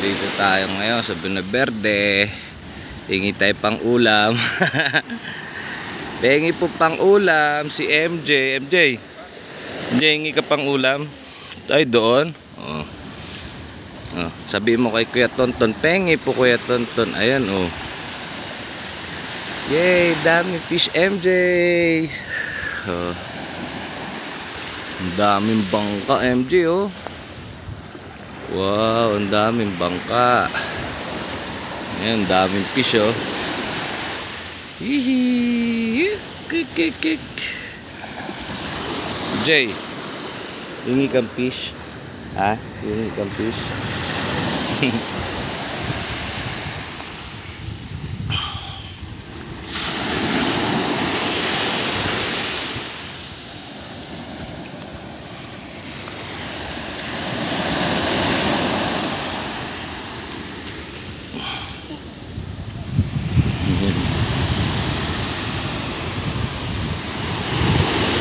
Dito tayo ngayon sa Buena Verde. Hingi tayo pang ulam. Hingi po pang ulam si MJ. MJ, hingi ka pang ulam. Ay, doon. Oh. Oh, sabi mo kay Kuya Tonton, pengi po Kuya Tonton. Ayan, oh. Yay, dami fish MJ. Oh. Ang daming bangka MJ, oh. Wow, ang daming bangka. Ayan, daming fish, oh. Hihi. Kik. Jay, hingi kang fish. Ha? Hingi kang fish.